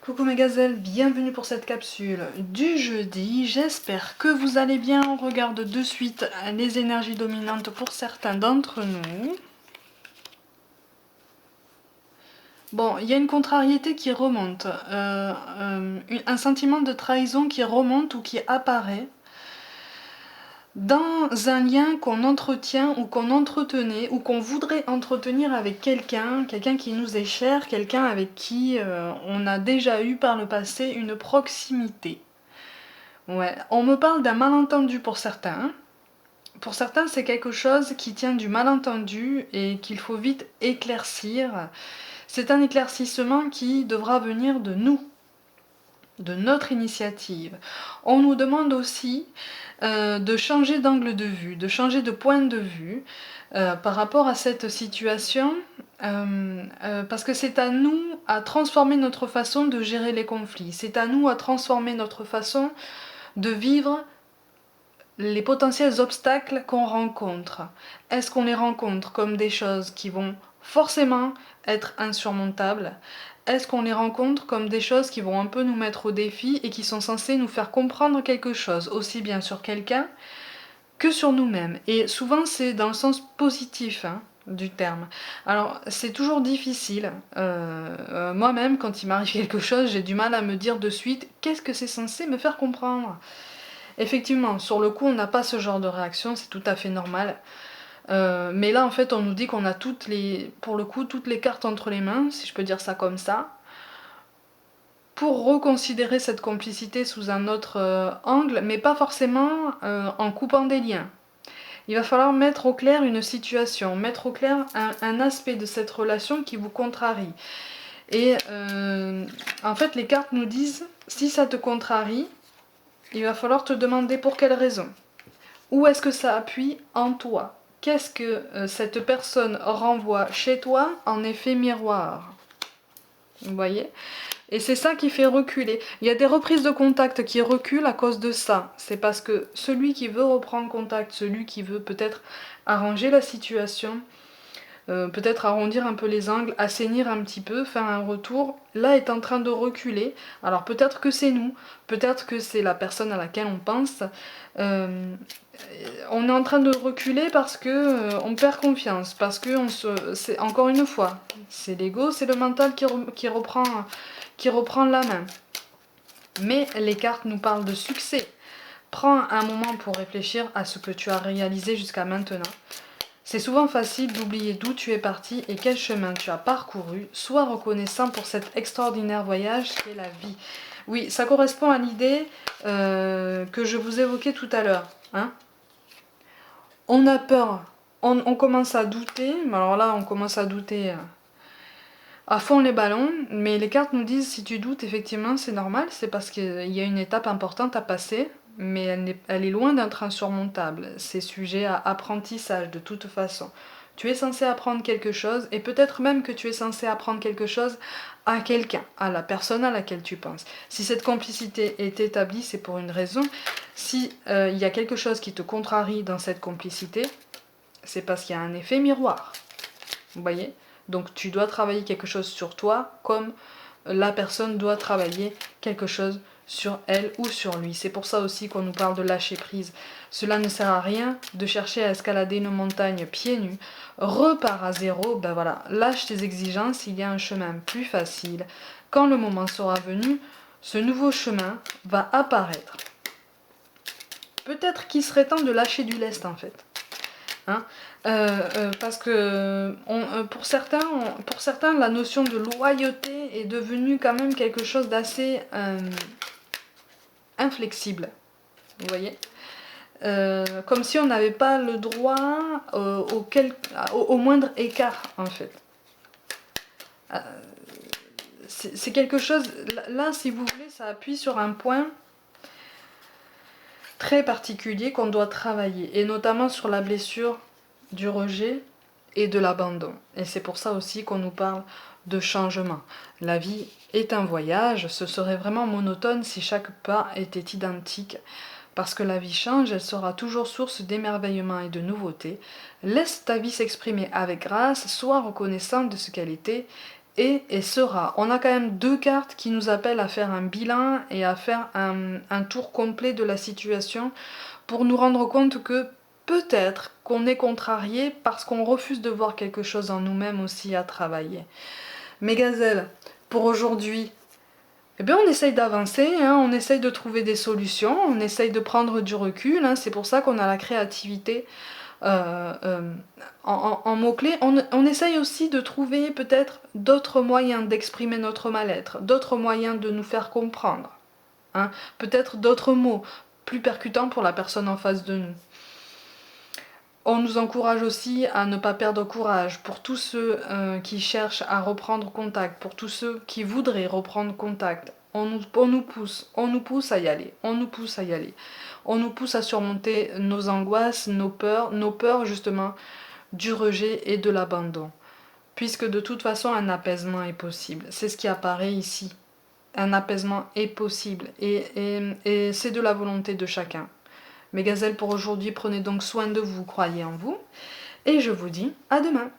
Coucou mes gazelles, bienvenue pour cette capsule du jeudi. J'espère que vous allez bien. On regarde de suite les énergies dominantes pour certains d'entre nous. Bon, il y a une contrariété qui remonte, un sentiment de trahison qui remonte ou qui apparaît dans un lien qu'on entretient ou qu'on entretenait ou qu'on voudrait entretenir avec quelqu'un qui nous est cher, quelqu'un avec qui on a déjà eu par le passé une proximité. Ouais, on me parle d'un malentendu pour certains. Pour certains, c'est quelque chose qui tient du malentendu et qu'il faut vite éclaircir. C'est un éclaircissement qui devra venir de nous, de notre initiative. On nous demande aussi de changer d'angle de vue, de changer de point de vue par rapport à cette situation, parce que c'est à nous à transformer notre façon de gérer les conflits, c'est à nous à transformer notre façon de vivre les potentiels obstacles qu'on rencontre. Est-ce qu'on les rencontre comme des choses qui vont forcément être insurmontables? Est-ce qu'on les rencontre comme des choses qui vont un peu nous mettre au défi et qui sont censées nous faire comprendre quelque chose, aussi bien sur quelqu'un que sur nous-mêmes? Et souvent c'est dans le sens positif du terme. Alors c'est toujours difficile. Moi-même, quand il m'arrive quelque chose, j'ai du mal à me dire de suite qu'est-ce que c'est censé me faire comprendre. Effectivement, sur le coup, on n'a pas ce genre de réaction, c'est tout à fait normal. Mais là, en fait, on nous dit qu'on a pour le coup, toutes les cartes entre les mains, si je peux dire ça comme ça, pour reconsidérer cette complicité sous un autre angle, mais pas forcément en coupant des liens. Il va falloir mettre au clair une situation, mettre au clair un aspect de cette relation qui vous contrarie. Et en fait, les cartes nous disent, si ça te contrarie, il va falloir te demander pour quelle raison. Où est-ce que ça appuie en toi? Qu'est-ce que cette personne renvoie chez toi en effet miroir? Vous voyez? Et c'est ça qui fait reculer. Il y a des reprises de contact qui reculent à cause de ça. C'est parce que celui qui veut reprendre contact, celui qui veut peut-être arranger la situation, peut-être arrondir un peu les angles, assainir un petit peu, faire un retour, là est en train de reculer. Alors peut-être que c'est nous, peut-être que c'est la personne à laquelle on pense. On est en train de reculer parce que on perd confiance, parce que c'est encore une fois, c'est l'ego, c'est le mental qui reprend la main. Mais les cartes nous parlent de succès. Prends un moment pour réfléchir à ce que tu as réalisé jusqu'à maintenant. C'est souvent facile d'oublier d'où tu es parti et quel chemin tu as parcouru. Sois reconnaissant pour cet extraordinaire voyage qui est la vie. Oui, ça correspond à l'idée que je vous évoquais tout à l'heure. On a peur, on commence à douter, mais alors là on commence à douter à fond les ballons, mais les cartes nous disent si tu doutes, effectivement c'est normal, c'est parce qu'il y a une étape importante à passer, mais elle est loin d'être insurmontable. C'est sujet à apprentissage de toute façon. Tu es censé apprendre quelque chose, et peut-être même que tu es censé apprendre quelque chose à quelqu'un, à la personne à laquelle tu penses. Si cette complicité est établie, c'est pour une raison. Si il y a quelque chose qui te contrarie dans cette complicité, c'est parce qu'il y a un effet miroir. Vous voyez? Donc tu dois travailler quelque chose sur toi comme la personne doit travailler quelque chose sur elle ou sur lui. C'est pour ça aussi qu'on nous parle de lâcher prise. Cela ne sert à rien de chercher à escalader une montagne pieds nus. Repars à zéro, ben voilà, lâche tes exigences, il y a un chemin plus facile. Quand le moment sera venu, ce nouveau chemin va apparaître. Peut-être qu'il serait temps de lâcher du lest en fait. Parce que pour certains, la notion de loyauté est devenue quand même quelque chose d'assez inflexible. Vous voyez, comme si on n'avait pas le droit au moindre écart en fait. C'est quelque chose, là si vous voulez, ça appuie sur un point très particulier qu'on doit travailler, et notamment sur la blessure du rejet et de l'abandon. Et c'est pour ça aussi qu'on nous parle de changement. La vie est un voyage, ce serait vraiment monotone si chaque pas était identique. Parce que la vie change, elle sera toujours source d'émerveillement et de nouveautés. Laisse ta vie s'exprimer avec grâce, sois reconnaissant de ce qu'elle était et sera. On a quand même 2 cartes qui nous appellent à faire un bilan et à faire un tour complet de la situation pour nous rendre compte que peut-être qu'on est contrarié parce qu'on refuse de voir quelque chose en nous-mêmes aussi à travailler. Mes gazelles, pour aujourd'hui, eh bien on essaye d'avancer, hein, on essaye de trouver des solutions, on essaye de prendre du recul, hein, c'est pour ça qu'on a la créativité en mots-clés. On essaye aussi de trouver peut-être d'autres moyens d'exprimer notre mal-être, d'autres moyens de nous faire comprendre, hein, peut-être d'autres mots plus percutants pour la personne en face de nous. On nous encourage aussi à ne pas perdre courage pour tous ceux qui cherchent à reprendre contact, pour tous ceux qui voudraient reprendre contact. On nous pousse à y aller, on nous pousse à y aller. On nous pousse à surmonter nos angoisses, nos peurs justement du rejet et de l'abandon. Puisque de toute façon un apaisement est possible. C'est ce qui apparaît ici. Un apaisement est possible et c'est de la volonté de chacun. Mes gazelles, pour aujourd'hui, prenez donc soin de vous, croyez en vous, et je vous dis à demain.